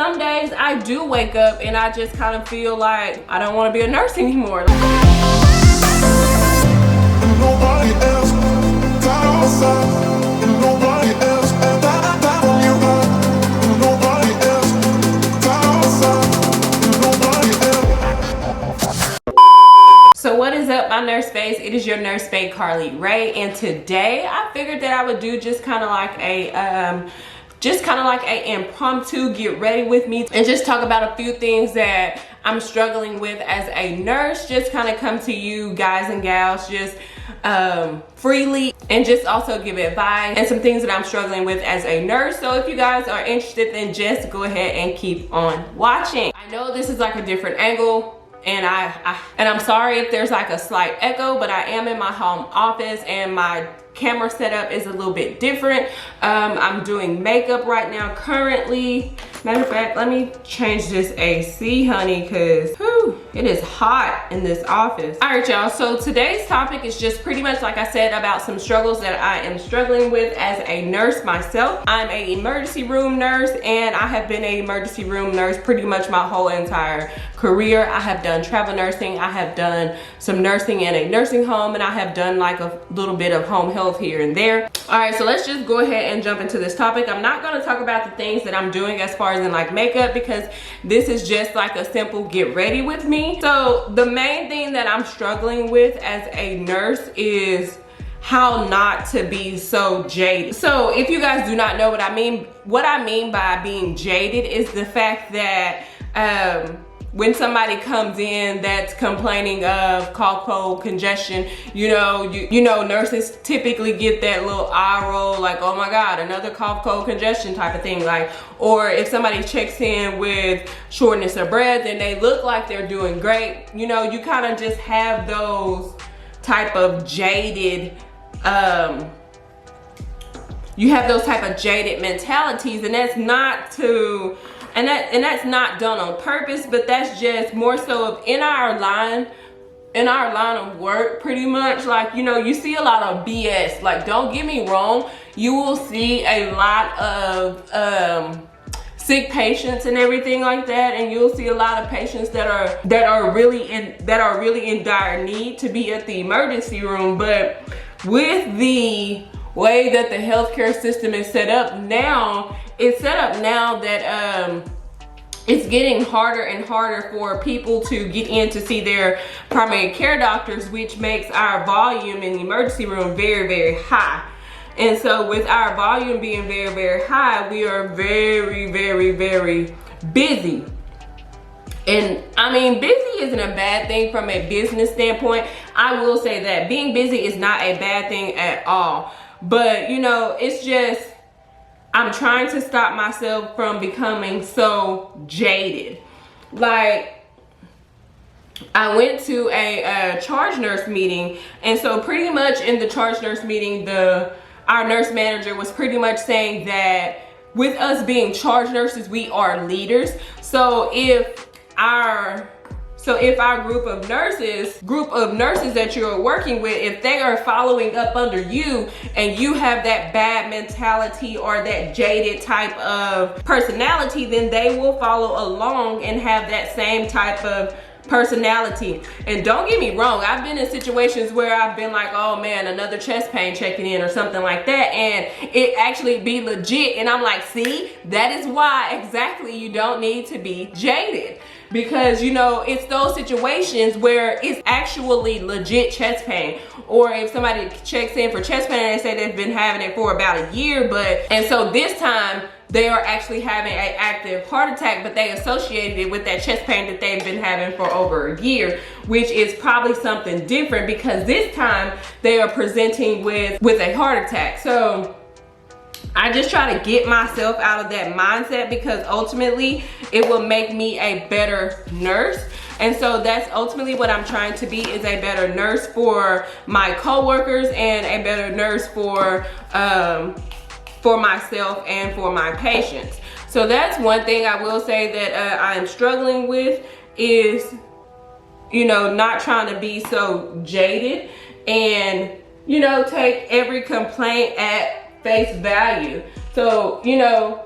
some days I do wake up and I just kind of feel like I don't want to be a nurse anymore. Nobody else, nobody else, nobody else, nobody else. So what is up, my nurse space? It is your nurse babe, Carle Rae, and today I figured that I would do just kind of like a impromptu get ready with me and just talk about a few things that I'm struggling with as a nurse. Just kind of come to you guys and gals just freely, and just also give advice and some things that I'm struggling with as a nurse. So if you guys are interested, then just go ahead and keep on watching. I know this is like a different angle, and I'm sorry if there's like a slight echo, but I am in my home office and my camera setup is a little bit different. I'm doing makeup right now currently. Matter of fact, let me change this AC, honey, because it is hot in this office. All right, y'all, so today's topic is just pretty much, like I said, about some struggles that I am struggling with as a nurse myself. I'm an emergency room nurse, and I have been an emergency room nurse pretty much my whole entire career. I have done travel nursing, I have done some nursing in a nursing home, and I have done like a little bit of home health here and there. All right, so let's just go ahead and jump into this topic. I'm not going to talk about the things that I'm doing as far as in like makeup, because this is just like a simple get ready with me. So the main thing that I'm struggling with as a nurse is how not to be so jaded. So if you guys do not know what I mean by being jaded is the fact that when somebody comes in that's complaining of cough, cold, congestion, you know, nurses typically get that little eye roll, like, oh my God, another cough, cold, congestion type of thing. Like, or if somebody checks in with shortness of breath and they look like they're doing great, you know, you kind of just have those type of jaded, you have those type of jaded mentalities, and that's not to, and that's not done on purpose, but that's just more so of in our line of work, pretty much. Like, you know, you see a lot of BS. Like, don't get me wrong, you will see a lot of sick patients and everything like that, and you'll see a lot of patients that are really in dire need to be at the emergency room. But with the way that the healthcare system is set up now, that it's getting harder and harder for people to get in to see their primary care doctors, which makes our volume in the emergency room very, very high. And so with our volume being very, very high, we are very, very, very busy. And I mean, busy isn't a bad thing from a business standpoint. I will say that being busy is not a bad thing at all. But, you know, it's just, I'm trying to stop myself from becoming so jaded. Like, I went to a charge nurse meeting, and so pretty much in the charge nurse meeting, our nurse manager was pretty much saying that with us being charge nurses, we are leaders. So if our group of nurses that you're working with, if they are following up under you and you have that bad mentality or that jaded type of personality, then they will follow along and have that same type of personality. And don't get me wrong, I've been in situations where I've been like, oh man, another chest pain checking in or something like that, and it actually be legit, and I'm like, see, that is why exactly you don't need to be jaded. Because, you know, it's those situations where it's actually legit chest pain. Or if somebody checks in for chest pain and they say they've been having it for about a year, and so this time they are actually having an active heart attack, but they associated it with that chest pain that they've been having for over a year, which is probably something different because this time they are presenting with a heart attack. So I just try to get myself out of that mindset, because ultimately it will make me a better nurse. And so that's ultimately what I'm trying to be, is a better nurse for my coworkers and a better nurse for myself and for my patients. So that's one thing I will say that I am struggling with, is, you know, not trying to be so jaded and, you know, take every complaint at face value. So, you know,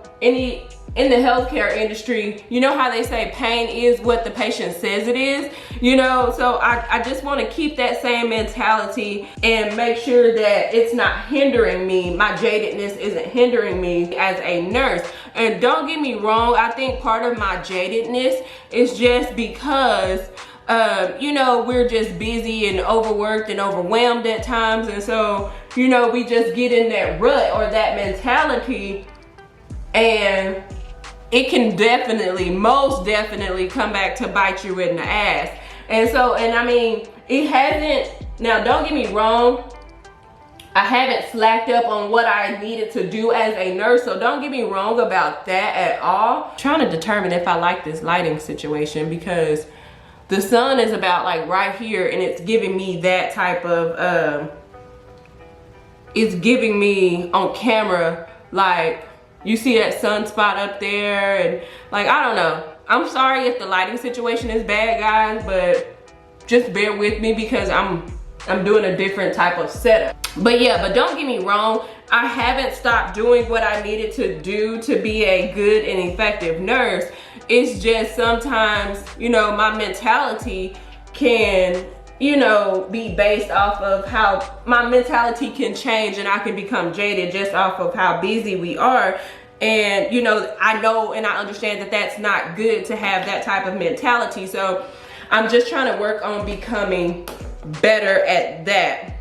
in the healthcare industry, you know how they say pain is what the patient says it is, you know? So I just want to keep that same mentality and make sure that it's not hindering me. My jadedness isn't hindering me as a nurse. And don't get me wrong, I think part of my jadedness is just because you know, we're just busy and overworked and overwhelmed at times, and so, you know, we just get in that rut or that mentality, and it can definitely, most definitely come back to bite you in the ass. And so, and I mean, it hasn't, now don't get me wrong, I haven't slacked up on what I needed to do as a nurse, so don't get me wrong about that at all. I'm trying to determine if I like this lighting situation because the sun is about like right here, and it's giving me that type of, it's giving me on camera, like, you see that sunspot up there, and like, I don't know. I'm sorry if the lighting situation is bad, guys, but just bear with me because I'm doing a different type of setup. But yeah, but don't get me wrong, I haven't stopped doing what I needed to do to be a good and effective nurse. It's just sometimes, you know, my mentality can, you know, be based off of how my mentality can change, and I can become jaded just off of how busy we are. And, you know, I know and I understand that that's not good to have that type of mentality. So I'm just trying to work on becoming better at that.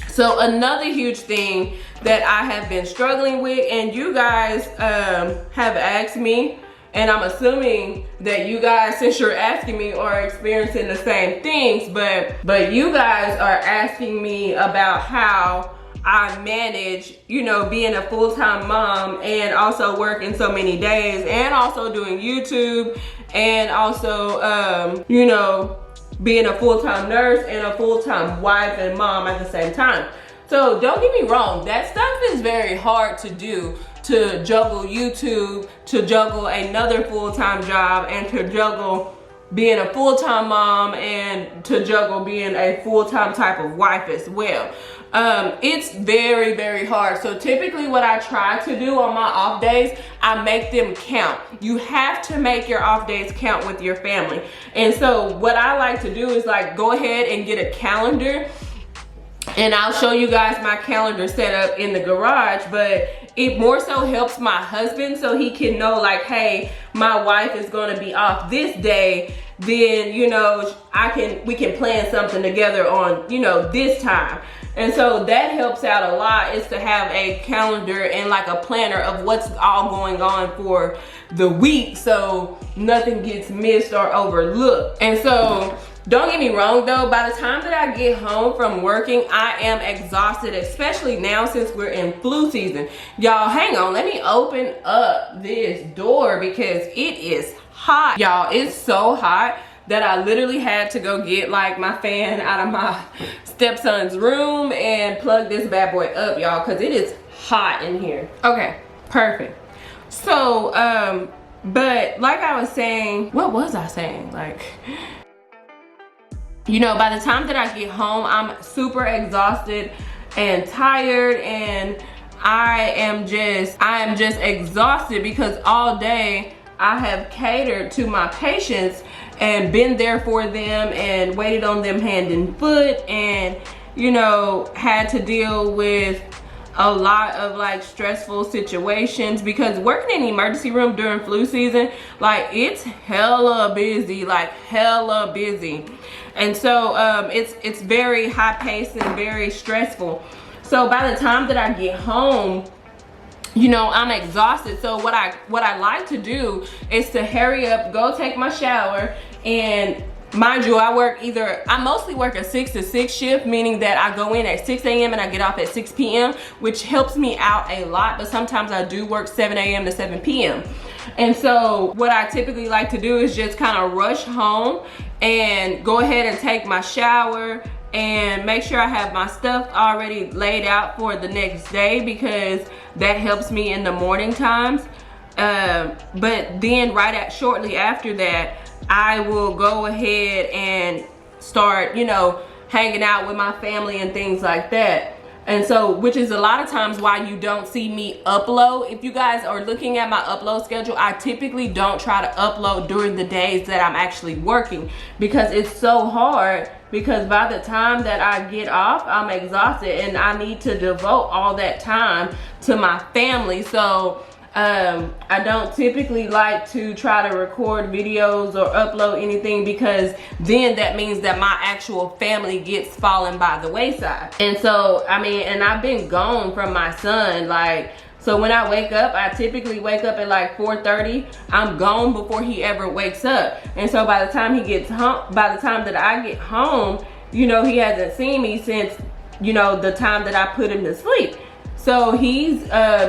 So another huge thing that I have been struggling with, and you guys have asked me, and I'm assuming that you guys, since you're asking me, are experiencing the same things, but you guys are asking me about how I manage, you know, being a full-time mom and also working so many days and also doing YouTube and also, you know, being a full-time nurse and a full-time wife and mom at the same time. So don't get me wrong, that stuff is very hard to do, to juggle YouTube, to juggle another full-time job, and to juggle being a full-time mom, and to juggle being a full-time type of wife as well. It's very, very hard. So typically what I try to do on my off days, I make them count. You have to make your off days count with your family. And so what I like to do is like go ahead and get a calendar, and I'll show you guys my calendar set up in the garage, but it more so helps my husband so he can know like, hey, my wife is gonna be off this day, then, you know, we can plan something together on, you know, this time. And so that helps out a lot, is to have a calendar and like a planner of what's all going on for the week, so nothing gets missed or overlooked. And so don't get me wrong though, by the time that I get home from working, I am exhausted, especially now since we're in flu season. Y'all, hang on, let me open up this door because it is hot. Y'all, it's so hot that I literally had to go get like my fan out of my stepson's room and plug this bad boy up, y'all, because it is hot in here. Okay, perfect. So, but like I was saying, what was I saying? Like, you know, by the time that I get home, I'm super exhausted and tired, and I am just exhausted because all day I have catered to my patients and been there for them and waited on them hand and foot, and, you know, had to deal with a lot of like stressful situations because working in the emergency room during flu season, like, it's hella busy, like hella busy. And so it's very high paced and very stressful. So by the time that I get home, you know, I'm exhausted. So what I like to is to hurry up, go take my shower, and mind you, I mostly work a 6 to 6 shift, meaning that I go in at 6 a.m. and I get off at 6 p.m., which helps me out a lot, but sometimes I do work 7 a.m. to 7 p.m. And so what I typically like to do is just kind of rush home and go ahead and take my shower and make sure I have my stuff already laid out for the next day, because that helps me in the morning times. But then shortly after that, I will go ahead and start, you know, hanging out with my family and things like that. And so, which is a lot of times why you don't see me upload. If you guys are looking at my upload schedule, I typically don't try to upload during the days that I'm actually working, because it's so hard, because by the time that I get off, I'm exhausted and I need to devote all that time to my family. So I don't typically like to try to record videos or upload anything, because then that means that my actual family gets fallen by the wayside. And so, I mean, and I've been gone from my son, like, so when I wake up, I typically wake up at like 4:30. I'm gone before he ever wakes up. And so by the time he gets home, by the time that I get home, you know, he hasn't seen me since, you know, the time that I put him to sleep. So he's,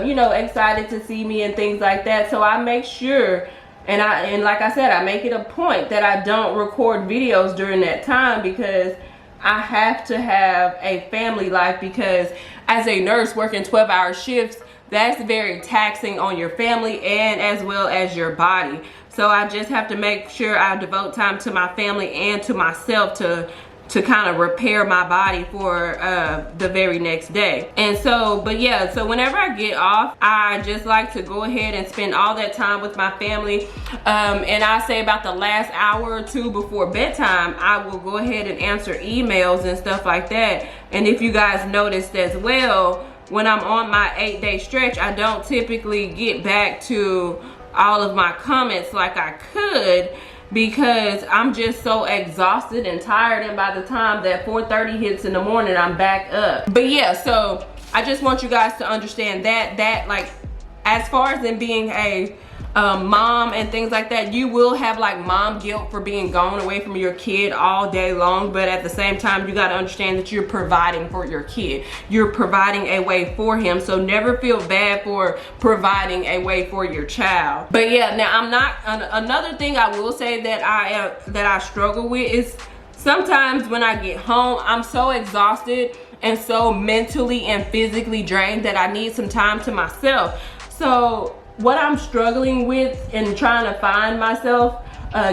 you know, excited to see me and things like that. So I make sure, and like I said, I make it a point that I don't record videos during that time, because I have to have a family life, because as a nurse working 12-hour shifts, that's very taxing on your family and as well as your body. So I just have to make sure I devote time to my family and to myself to kind of repair my body for the very next day. And so, but yeah, so whenever I get off, I just like to go ahead and spend all that time with my family. And I say about the last hour or two before bedtime, I will go ahead and answer emails and stuff like that. And if you guys noticed as well, when I'm on my 8-day stretch, I don't typically get back to all of my comments like I could, because I'm just so exhausted and tired, and by the time that 4:30 hits in the morning, I'm back up. But yeah, so I just want you guys to understand that like, as far as in being a mom and things like that, you will have like mom guilt for being gone away from your kid all day long, but at the same time, you got to understand that you're providing for your kid. You're providing a way for him, so never feel bad for providing a way for your child. But yeah, now I'm not, another thing I will say that I struggle with is sometimes when I get home, I'm so exhausted and so mentally and physically drained that I need some time to myself. So what I'm struggling with and trying to find myself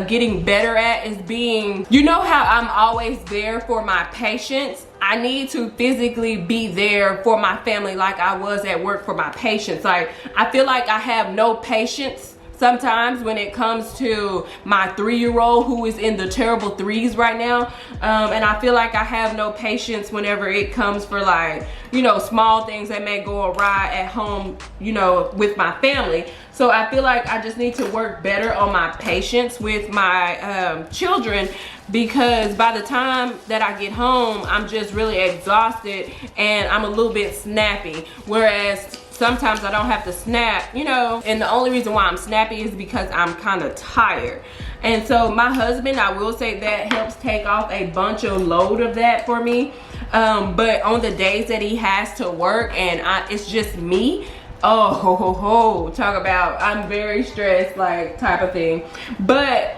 getting better at is being, you know how I'm always there for my patients? I need to physically be there for my family like I was at work for my patients. Like, I feel like I have no patience sometimes when it comes to my 3-year-old who is in the terrible threes right now. And I feel like I have no patience whenever it comes for, like, you know, small things that may go awry at home, you know, with my family. So I feel like I just need to work better on my patience with my children, because by the time that I get home, I'm just really exhausted and I'm a little bit snappy. Whereas sometimes I don't have to snap, you know, and the only reason why I'm snappy is because I'm kind of tired. And so my husband, I will say, that helps take off a bunch of load of that for me. But on the days that he has to work and it's just me, oh ho ho ho, talk about I'm very stressed, like, type of thing. But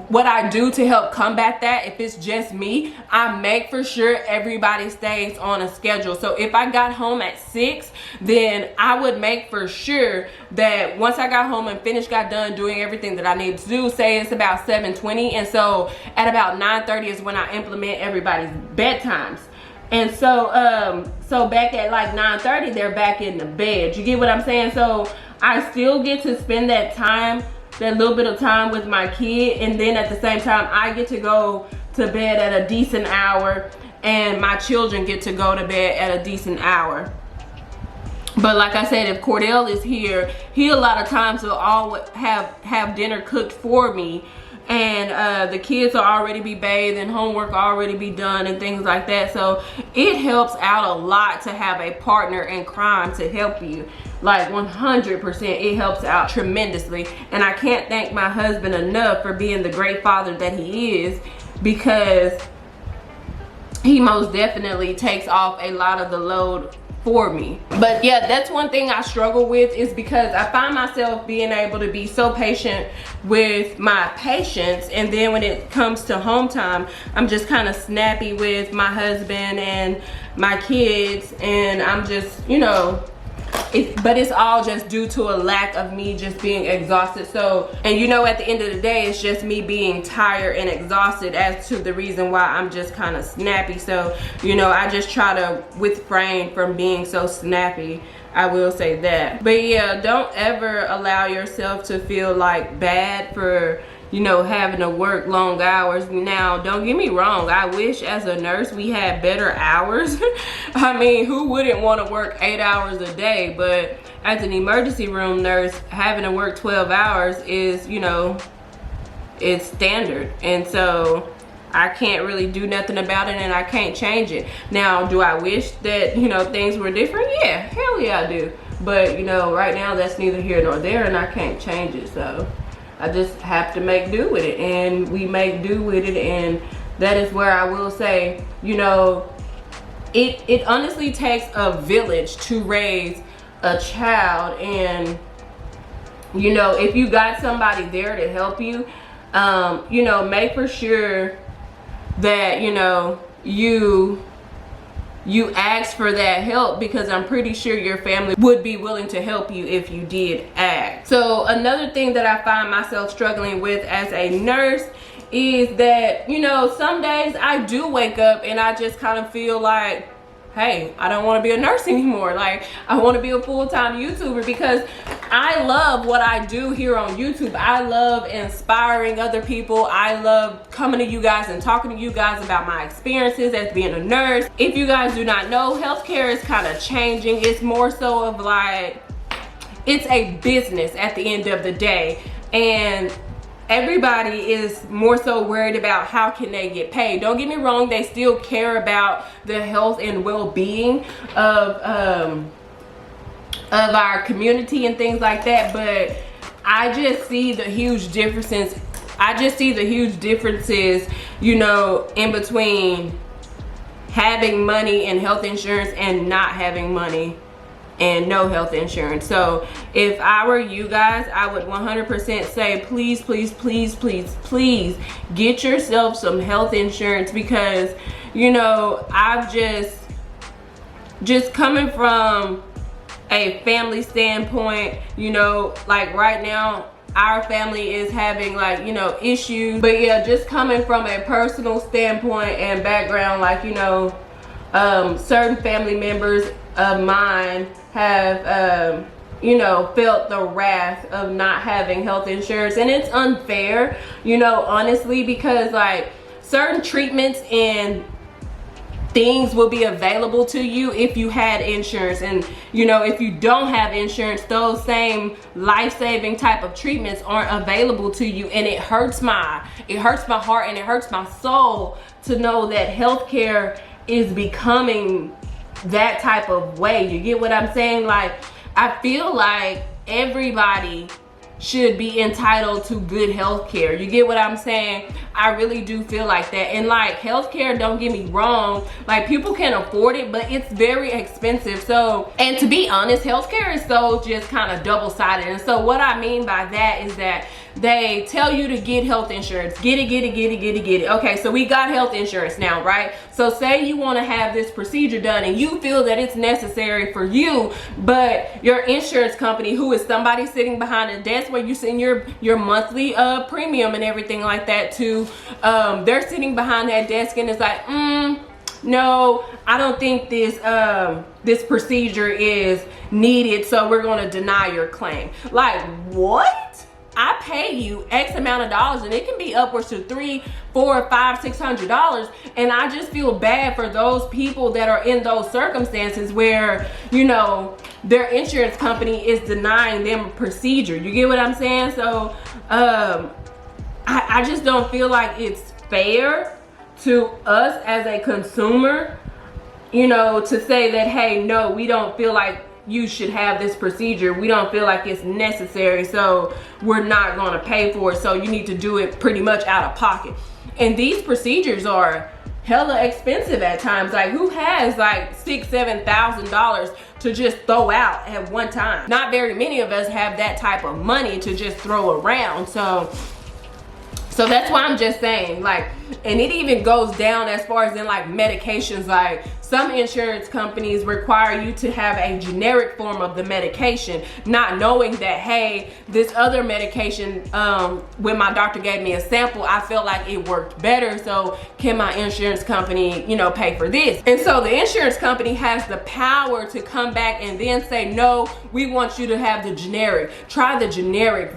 what I do to help combat that, if it's just me, I make for sure everybody stays on a schedule. So if I got home at 6, then I would make for sure that once I got home and got done doing everything that I need to do, say it's about 7:20, and so at about 9:30 is when I implement everybody's bedtimes. And so so back at like 9:30, they're back in the bed. You get what I'm saying? So I still get to spend that time, that little bit of time with my kid, and then at the same time I get to go to bed at a decent hour, and my children get to go to bed at a decent hour. But like I said, if Cordell is here, he a lot of times will always have dinner cooked for me, and the kids will already be bathed and homework already be done and things like that. So it helps out a lot to have a partner in crime to help you. Like 100%, it helps out tremendously. And I can't thank my husband enough for being the great father that he is, because he most definitely takes off a lot of the load for me. But yeah, that's one thing I struggle with, is because I find myself being able to be so patient with my patients, and then when it comes to home time, I'm just kind of snappy with my husband and my kids, and I'm just, you know, but it's all just due to a lack of me just being exhausted. So, and you know, at the end of the day, it's just me being tired and exhausted as to the reason why I'm just kind of snappy. So, you know, I just try to refrain from being so snappy. I will say that. But yeah, don't ever allow yourself to feel like bad for, you know, having to work long hours. Now, don't get me wrong, I wish as a nurse we had better hours. I mean, who wouldn't want to work 8 hours a day? But as an emergency room nurse, having to work 12 hours is, you know, it's standard. And so I can't really do nothing about it, and I can't change it. Now, do I wish that, you know, things were different? Yeah, hell yeah I do. But, you know, right now that's neither here nor there, and I can't change it. So I just have to make do with it, and we make do with it. And that is where I will say, you know, it honestly takes a village to raise a child. And, you know, if you got somebody there to help you, you know, make for sure that, you know, you ask for that help, because I'm pretty sure your family would be willing to help you if you did ask. So another thing that I find myself struggling with as a nurse is that, you know, some days I do wake up and I just kind of feel like, hey, I don't want to be a nurse anymore. Like, I want to be a full-time YouTuber, because I love what I do here on YouTube. I love inspiring other people. I love coming to you guys and talking to you guys about my experiences as being a nurse. If you guys do not know, healthcare is kind of changing. It's more so of like, it's a business at the end of the day. And everybody is more so worried about how can they get paid. Don't get me wrong, they still care about the health and well-being of our community and things like that. But I just see the huge differences. You know, in between having money and health insurance and not having money and no health insurance. So if I were you guys, I would 100% say, please, please, please, please, please get yourself some health insurance, because, you know, I've just coming from a family standpoint, you know, like right now our family is having, like, you know, issues. But yeah, just coming from a personal standpoint and background, like, you know, certain family members of mine have you know, felt the wrath of not having health insurance. And it's unfair, you know, honestly, because like certain treatments and things will be available to you if you had insurance. And, you know, if you don't have insurance, those same life-saving type of treatments aren't available to you. And it hurts my heart and it hurts my soul to know that healthcare is becoming that type of way. You get what I'm saying? Like, I feel like everybody should be entitled to good health care. You get what I'm saying? I really do feel like that. And like, healthcare, don't get me wrong, like people can afford it, but it's very expensive. So, and to be honest, healthcare is so just kind of double-sided. And so what I mean by that is that they tell you to get health insurance. Get it. Okay, so we got health insurance now, right? So say you want to have this procedure done and you feel that it's necessary for you, but your insurance company, who is somebody sitting behind a desk where you send your monthly premium and everything like that to, they're sitting behind that desk and it's like, no, I don't think this procedure is needed, so we're going to deny your claim. Like, what? I pay you X amount of dollars, and it can be upwards to $300, $400, $500, $600, and I just feel bad for those people that are in those circumstances where, you know, their insurance company is denying them a procedure. You get what I'm saying? So I just don't feel like it's fair to us as a consumer, you know, to say that, hey, no, we don't feel like you should have this procedure. We don't feel like it's necessary, so we're not going to pay for it. So you need to do it pretty much out of pocket. And these procedures are hella expensive at times. Like, who has like $6,000, $7,000 to just throw out at one time? Not very many of us have that type of money to just throw around. So that's why I'm just saying, like, And it even goes down as far as in like medications. Like some insurance companies require you to have a generic form of the medication, not knowing that, hey, this other medication, when my doctor gave me a sample, I felt like it worked better. So can my insurance company, you know, pay for this? And so the insurance company has the power to come back and then say, no, we want you to have the generic. Try the generic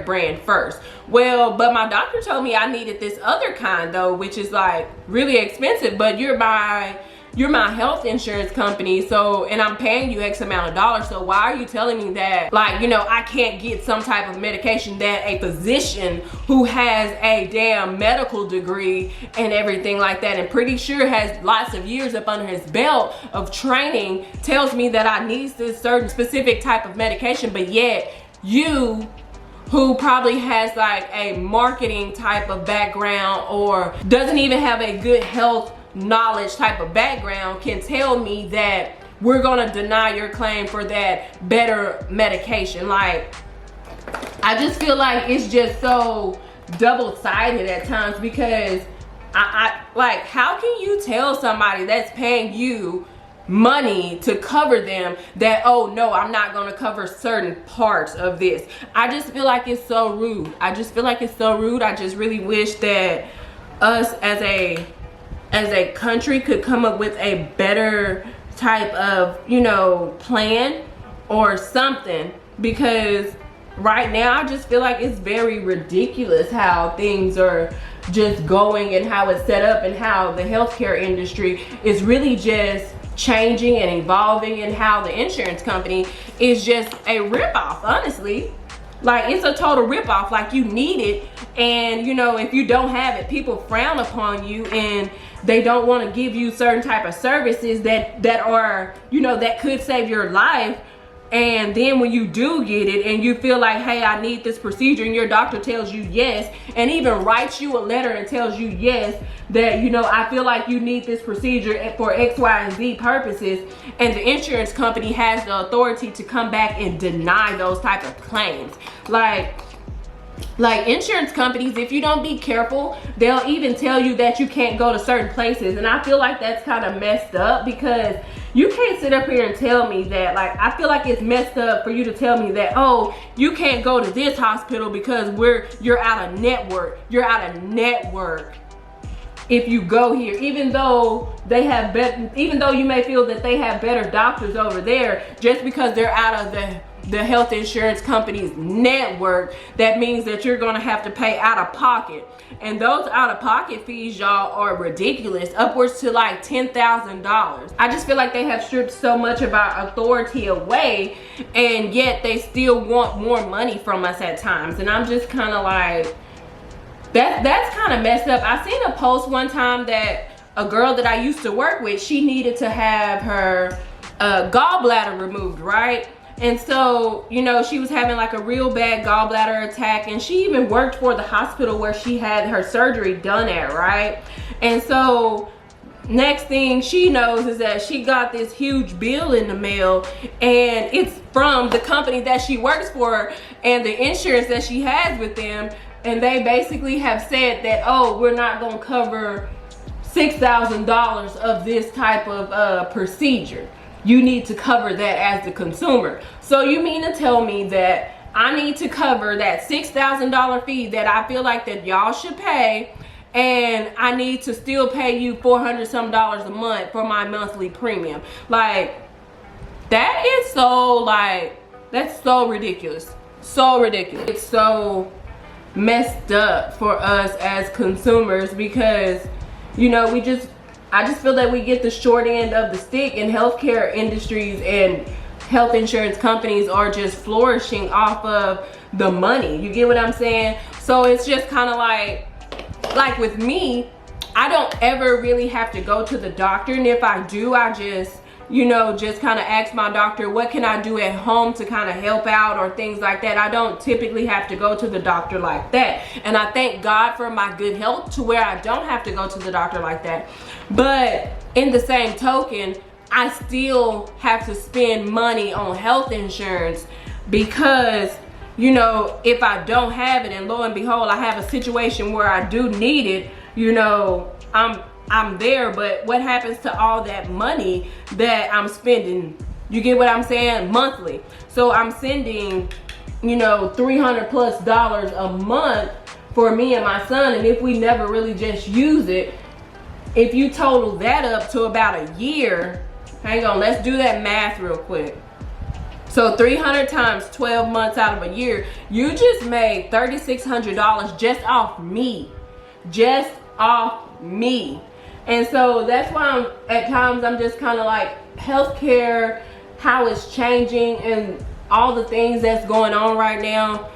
brand first. Well, but my doctor told me I needed this other kind though, which is like really expensive, but you're my health insurance company, so, and I'm paying you X amount of dollars, so why are you telling me that, like, you know, I can't get some type of medication that a physician who has a damn medical degree and everything like that, and pretty sure has lots of years up under his belt of training, tells me that I need this certain specific type of medication, but yet you, who probably has like a marketing type of background or doesn't even have a good health knowledge type of background, can tell me that we're gonna deny your claim for that better medication. Like, I just feel like it's just so double-sided at times, because I like, how can you tell somebody that's paying you money to cover them that, oh no, I'm not gonna cover certain parts of this? I just feel like it's so rude. I just really wish that us as a country could come up with a better type of, you know, plan or something, because right now I just feel like it's very ridiculous how things are just going and how it's set up and how the healthcare industry is really just changing and evolving, and how the insurance company is just a ripoff, honestly. Like, it's a total ripoff. Like, you need it, and you know, if you don't have it, people frown upon you, and they don't want to give you certain type of services that are, you know, that could save your life. And then when you do get it and you feel like, hey, I need this procedure, and your doctor tells you yes, and even writes you a letter and tells you yes, that, you know, I feel like you need this procedure for X, Y, and Z purposes, and the insurance company has the authority to come back and deny those type of claims. Like insurance companies, if you don't be careful, they'll even tell you that you can't go to certain places. And I feel like that's kind of messed up, because you can't sit up here and tell me that. Like, I feel like it's messed up for you to tell me that, oh, you can't go to this hospital because you're out of network. You're out of network if you go here, even though they have even though you may feel that they have better doctors over there, just because they're out of the health insurance company's network, that means that you're gonna have to pay out of pocket. And those out of pocket fees, y'all, are ridiculous, upwards to like $10,000. I just feel like they have stripped so much of our authority away, and yet they still want more money from us at times. And I'm just kind of like, that's kind of messed up. I seen a post one time that a girl that I used to work with, she needed to have her gallbladder removed, right? And so, you know, she was having like a real bad gallbladder attack, and she even worked for the hospital where she had her surgery done at, right? And so next thing she knows is that she got this huge bill in the mail, and it's from the company that she works for and the insurance that she has with them. And they basically have said that, oh, we're not gonna cover $6,000 of this type of procedure. You need to cover that as the consumer. So you mean to tell me that I need to cover that $6,000 fee that I feel like that y'all should pay, and I need to still pay you $400-some a month for my monthly premium? Like, that is so, like, that's so ridiculous. So ridiculous. It's so messed up for us as consumers, because, you know, I just feel that we get the short end of the stick, and healthcare industries and health insurance companies are just flourishing off of the money. You get what I'm saying? So it's just kind of like with me, I don't ever really have to go to the doctor, and if I do, I just, you know, just kind of ask my doctor, what can I do at home to kind of help out or things like that. I don't typically have to go to the doctor like that. And I thank God for my good health to where I don't have to go to the doctor like that. But in the same token, I still have to spend money on health insurance, because you know, if I don't have it and lo and behold I have a situation where I do need it, you know, I'm there. But what happens to all that money that I'm spending? You get what I'm saying? Monthly. So I'm sending, you know, $300+ a month for me and my son, and if we never really just use it, if you total that up to about a year, hang on, let's do that math real quick. So 300 times 12 months out of a year, you just made $3,600 just off me. Just off me. And so that's why at times I'm just kind of like, healthcare, how it's changing and all the things that's going on right now,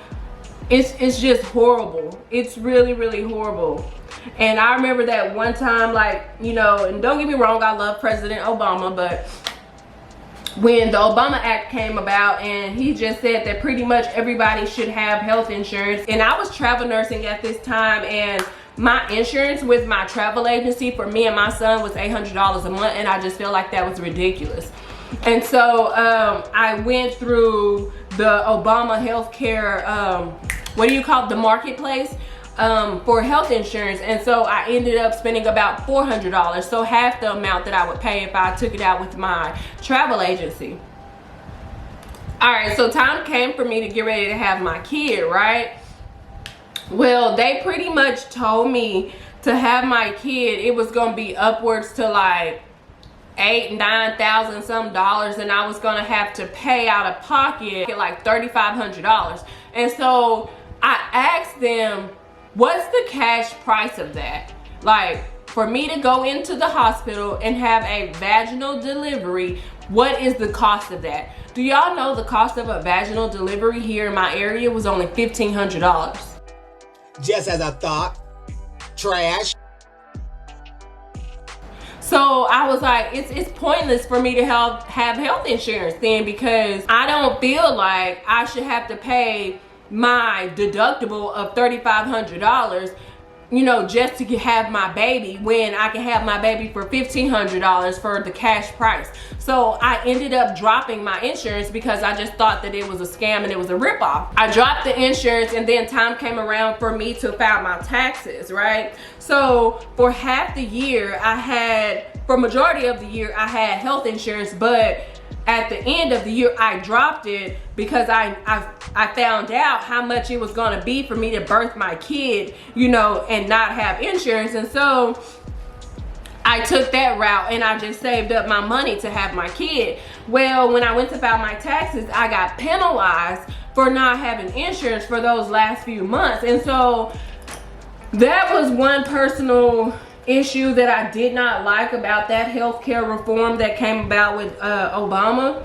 it's just horrible. It's really, really horrible. And I remember that one time, like, you know, and don't get me wrong, I love President Obama, but when the Obama Act came about and he just said that pretty much everybody should have health insurance, and I was travel nursing at this time, and my insurance with my travel agency for me and my son was $800 a month, and I just feel like that was ridiculous. And so I went through the Obama healthcare, what do you call it, the marketplace for health insurance, and so I ended up spending about $400, so half the amount that I would pay if I took it out with my travel agency. All right, so time came for me to get ready to have my kid, right? Well, they pretty much told me to have my kid, it was gonna be upwards to like $8,000–9,000 some dollars, and I was gonna have to pay out of pocket like $3,500. And so I asked them, what's the cash price of that? Like, for me to go into the hospital and have a vaginal delivery, what is the cost of that? Do y'all know the cost of a vaginal delivery here in my area was only $1,500? Just as I thought. Trash. So I was like, it's pointless for me to have health insurance then, because I don't feel like I should have to pay my deductible of $3,500, you know, just to have my baby, when I can have my baby for $1,500 for the cash price. So I ended up dropping my insurance because I just thought that it was a scam and it was a ripoff. I dropped the insurance, and then time came around for me to file my taxes, right? So for half the year for majority of the year I had health insurance, but at the end of the year I dropped it because I found out how much it was gonna be for me to birth my kid, you know, and not have insurance. And so I took that route and I just saved up my money to have my kid. Well, when I went to file my taxes, I got penalized for not having insurance for those last few months. And so that was one personal issue that I did not like about that healthcare reform that came about with Obama,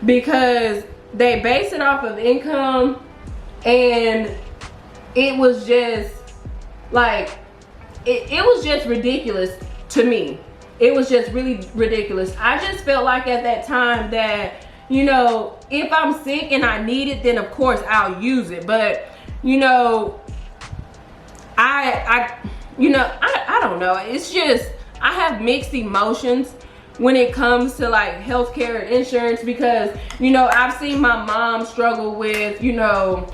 because they base it off of income, and it was just like, it was just ridiculous to me. It was just really ridiculous. I just felt like at that time that, you know, if I'm sick and I need it, then of course I'll use it. But, you know, I don't know. It's just, I have mixed emotions when it comes to like healthcare and insurance, because, you know, I've seen my mom struggle with, you know,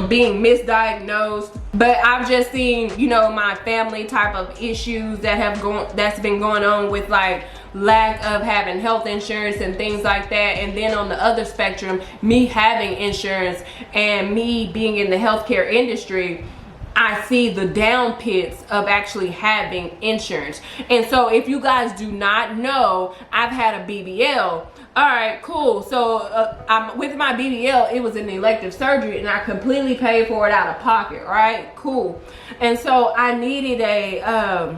being misdiagnosed, but I've just seen, you know, my family type of issues that's been going on with like lack of having health insurance and things like that. And then on the other spectrum, me having insurance and me being in the healthcare industry, I see the down pits of actually having insurance. And so if you guys do not know, I've had a BBL. All right, cool. So with my BBL, it was an elective surgery and I completely paid for it out of pocket, right? Cool. And so I needed a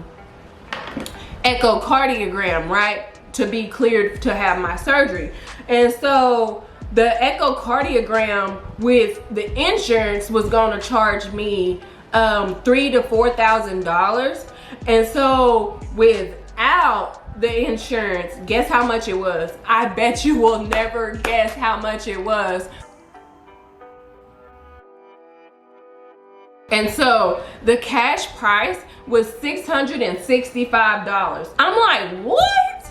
echocardiogram, right, to be cleared to have my surgery. And so the echocardiogram with the insurance was going to charge me $3,000 to $4,000. And so without the insurance, guess how much it was? I bet you will never guess how much it was. And so the cash price was $665. I'm like, what?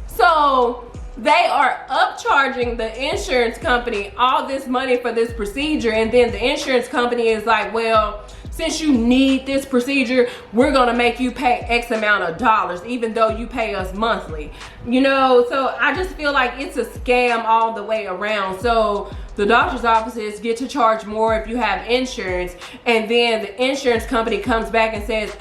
So they are upcharging the insurance company all this money for this procedure, and then the insurance company is like, well, since you need this procedure, we're gonna make you pay X amount of dollars, even though you pay us monthly. You know, so I just feel like it's a scam all the way around. So the doctor's offices get to charge more if you have insurance, and then the insurance company comes back and says,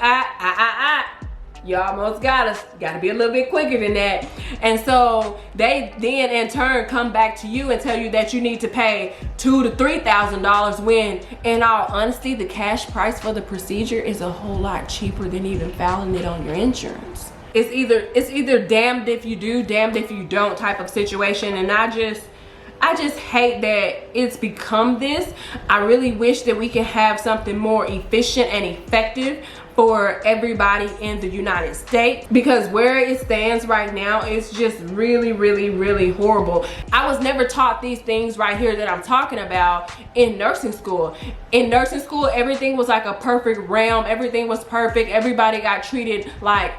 you almost got us. Got to be a little bit quicker than that. And so they then in turn come back to you and tell you that you need to pay $2,000 to $3,000, when in all honesty, the cash price for the procedure is a whole lot cheaper than even filing it on your insurance. It's either damned if you do, damned if you don't type of situation. And I just hate that it's become this. I really wish that we could have something more efficient and effective for everybody in the United States, because where it stands right now is just really, really, really horrible. I was never taught these things right here that I'm talking about in nursing school. In nursing school, everything was like a perfect realm. Everything was perfect. Everybody got treated like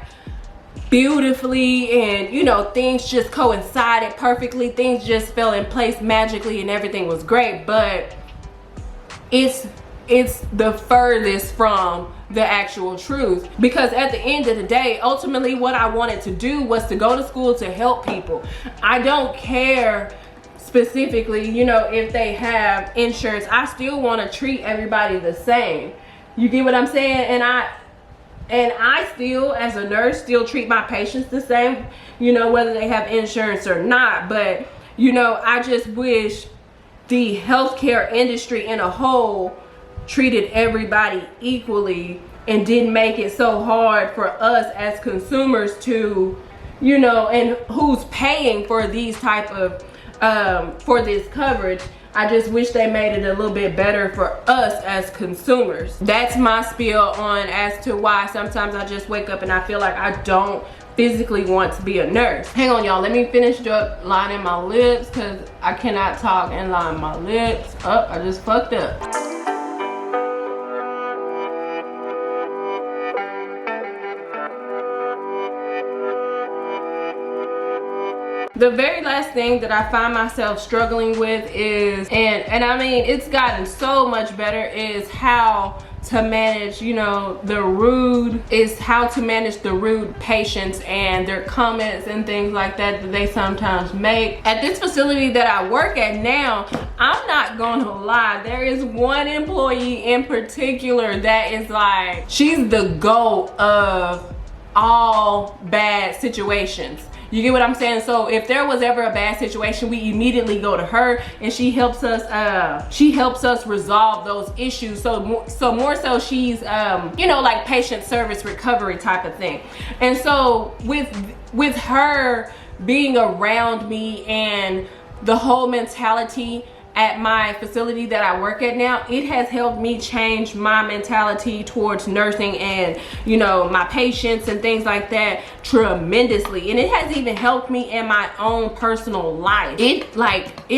beautifully, and you know, things just coincided perfectly. Things just fell in place magically and everything was great. But it's the furthest from the actual truth, because at the end of the day, ultimately what I wanted to do was to go to school to help people. I don't care specifically, you know, if they have insurance. I still want to treat everybody the same. You get what I'm saying? And I still, as a nurse, still treat my patients the same, you know, whether they have insurance or not. But, you know, I just wish the healthcare industry in a whole treated everybody equally and didn't make it so hard for us as consumers to, you know, and who's paying for these type of, for this coverage. I just wish they made it a little bit better for us as consumers. That's my spiel on as to why sometimes I just wake up and I feel like I don't physically want to be a nurse. Hang on, y'all. Let me finish up lining my lips, because I cannot talk and line my lips. Oh, I just fucked up. The very last thing that I find myself struggling with is, and I mean, it's gotten so much better, is how to manage, you know, how to manage the rude patients and their comments and things like that that they sometimes make. At this facility that I work at now, I'm not gonna lie, there is one employee in particular that is like, she's the GOAT of all bad situations. You get what I'm saying? So if there was ever a bad situation, we immediately go to her, and she helps us resolve those issues. So more so she's you know, like patient service recovery type of thing. And so with her being around me and the whole mentality at my facility that I work at now, it has helped me change my mentality towards nursing and, you know, my patients and things like that tremendously. And it has even helped me in my own personal life. It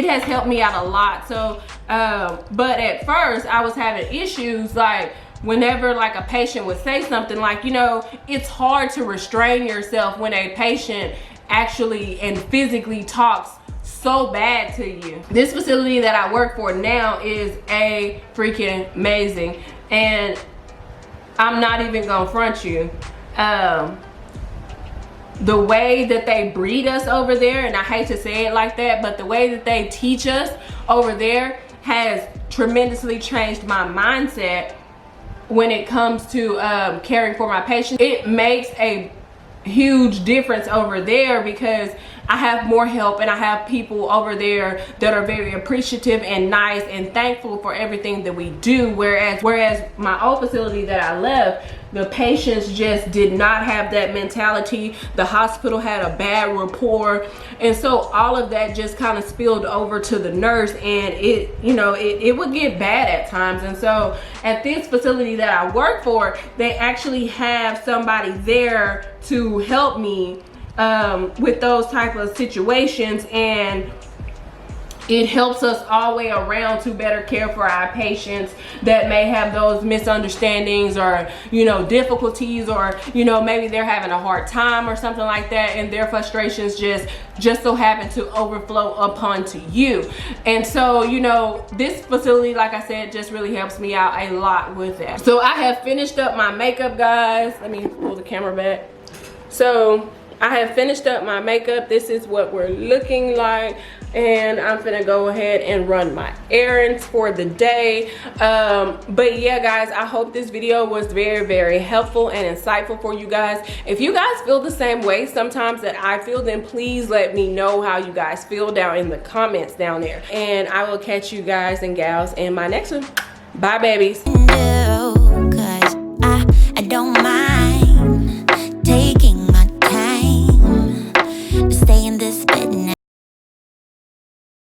has helped me out a lot. So but at first I was having issues, like whenever like a patient would say something, like, you know, it's hard to restrain yourself when a patient actually and physically talks so bad to you. This facility that I work for now is freaking amazing, and I'm not even gonna front you. The way that they breed us over there, and I hate to say it like that, but the way that they teach us over there has tremendously changed my mindset when it comes to caring for my patients. It makes a huge difference over there, because I have more help and I have people over there that are very appreciative and nice and thankful for everything that we do, whereas my old facility that I left, the patients just did not have that mentality. The hospital had a bad rapport, and so all of that just kind of spilled over to the nurse, and it would get bad at times. And so at this facility that I work for, they actually have somebody there to help me with those type of situations. And it helps us all the way around to better care for our patients that may have those misunderstandings or, you know, difficulties, or, you know, maybe they're having a hard time or something like that, and their frustrations just so happen to overflow upon to you. And so, you know, this facility, like I said, just really helps me out a lot with that. So I have finished up my makeup, guys. Let me pull the camera back. So I have finished up my makeup. This is what we're looking like, and I'm gonna go ahead and run my errands for the day. But yeah, guys, I hope this video was very, very helpful and insightful for you guys. If you guys feel the same way sometimes that I feel, then please let me know how you guys feel down in the comments down there, and I will catch you guys and gals in my next one. Bye, babies. No, 'cause I don't mind taking my time to stay in